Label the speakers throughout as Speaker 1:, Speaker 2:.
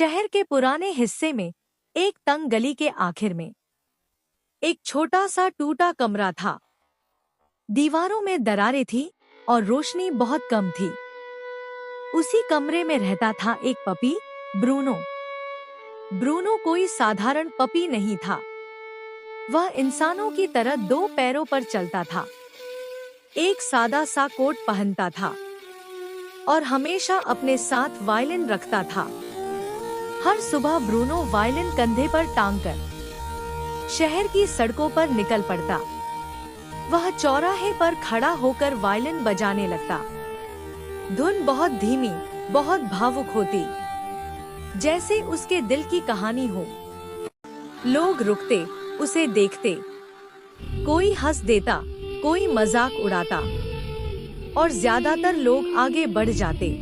Speaker 1: शहर के पुराने हिस्से में एक तंग गली के आखिर में एक छोटा सा टूटा कमरा था। दीवारों में दरारें थी और रोशनी बहुत कम थी। उसी कमरे में रहता था एक पपी, ब्रूनो। ब्रूनो कोई साधारण पपी नहीं था। वह इंसानों की तरह दो पैरों पर चलता था, एक सादा सा कोट पहनता था और हमेशा अपने साथ वायलिन रखता था। हर सुबह ब्रूनो वायलिन कंधे पर टांगकर शहर की सड़कों पर निकल पड़ता। वह चौराहे पर खड़ा होकर वायलिन बजाने लगता। धुन बहुत धीमी, बहुत भावुक होती, जैसे उसके दिल की कहानी हो। लोग रुकते, उसे देखते। कोई हंस देता, कोई मजाक उड़ाता और ज्यादातर लोग आगे बढ़ जाते।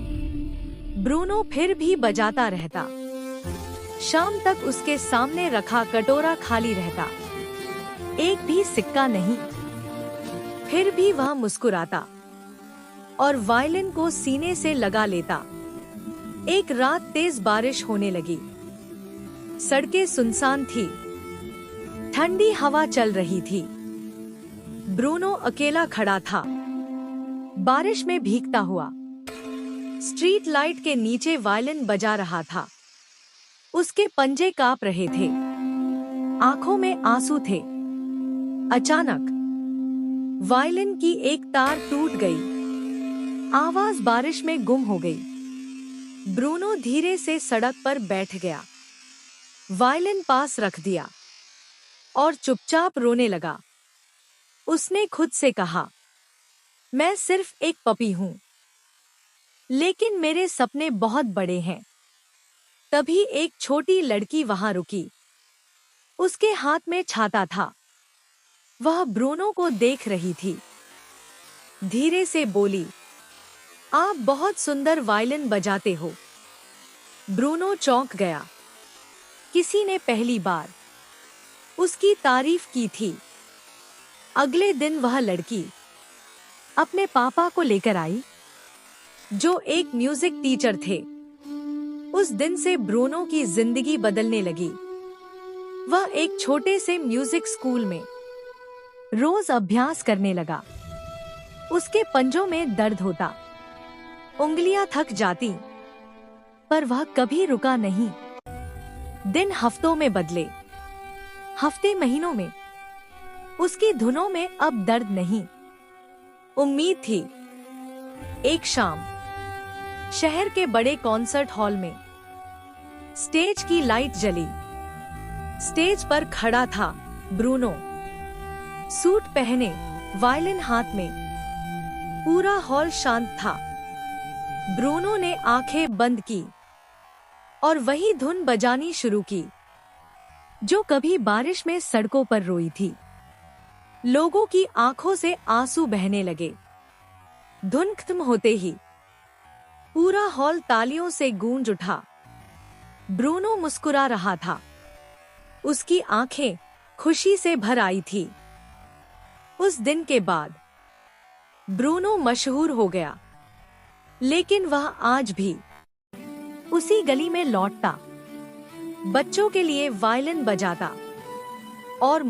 Speaker 1: ब्रूनो फिर भी बजाता रहता। शाम तक उसके सामने रखा कटोरा खाली रहता, एक भी सिक्का नहीं। फिर भी वह मुस्कुराता और वायलिन को सीने से लगा लेता। एक रात तेज बारिश होने लगी। सड़कें सुनसान थी, ठंडी हवा चल रही थी। ब्रूनो अकेला खड़ा था, बारिश में भीगता हुआ। स्ट्रीट लाइट के नीचे वायलिन बजा रहा था। उसके पंजे कांप रहे थे, आंखों में आंसू थे। अचानक वायलिन की एक तार टूट गई। आवाज बारिश में गुम हो गई। ब्रूनो धीरे से सड़क पर बैठ गया, वायलिन पास रख दिया और चुपचाप रोने लगा। उसने खुद से कहा, मैं सिर्फ एक पपी हूं, लेकिन मेरे सपने बहुत बड़े हैं। तभी एक छोटी लड़की वहां रुकी। उसके हाथ में छाता था। वह ब्रूनो को देख रही थी। धीरे से बोली, आप बहुत सुंदर वायलिन बजाते हो। ब्रूनो चौंक गया। किसी ने पहली बार उसकी तारीफ की थी। अगले दिन वह लड़की अपने पापा को लेकर आई, जो एक म्यूजिक टीचर थे। उस दिन से ब्रूनो की जिंदगी बदलने लगी। वह एक छोटे से म्यूजिक स्कूल में रोज अभ्यास करने लगा। उसके पंजों में दर्द होता, उंगलियां थक जाती, पर वह कभी रुका नहीं। दिन हफ्तों में बदले, हफ्ते महीनों में। उसकी धुनों में अब दर्द नहीं, उम्मीद थी। एक शाम शहर के बड़े कॉन्सर्ट हॉल में स्टेज की लाइट जली। स्टेज पर खड़ा था ब्रूनो, सूट पहने, वायलिन हाथ में। पूरा हॉल शांत था। ब्रूनो ने आंखें बंद की और वही धुन बजानी शुरू की, जो कभी बारिश में सड़कों पर रोई थी। लोगों की आंखों से आंसू बहने लगे। धुन खत्म होते ही पूरा हॉल तालियों से गूंज उठा। ब्रूनो मुस्कुरा रहा था। उसकी आंखें खुशी से भर आई थी। उस दिन के बाद ब्रूनो मशहूर हो गया, लेकिन वह आज भी उसी गली में लौटता, बच्चों के लिए वायलिन बजाता और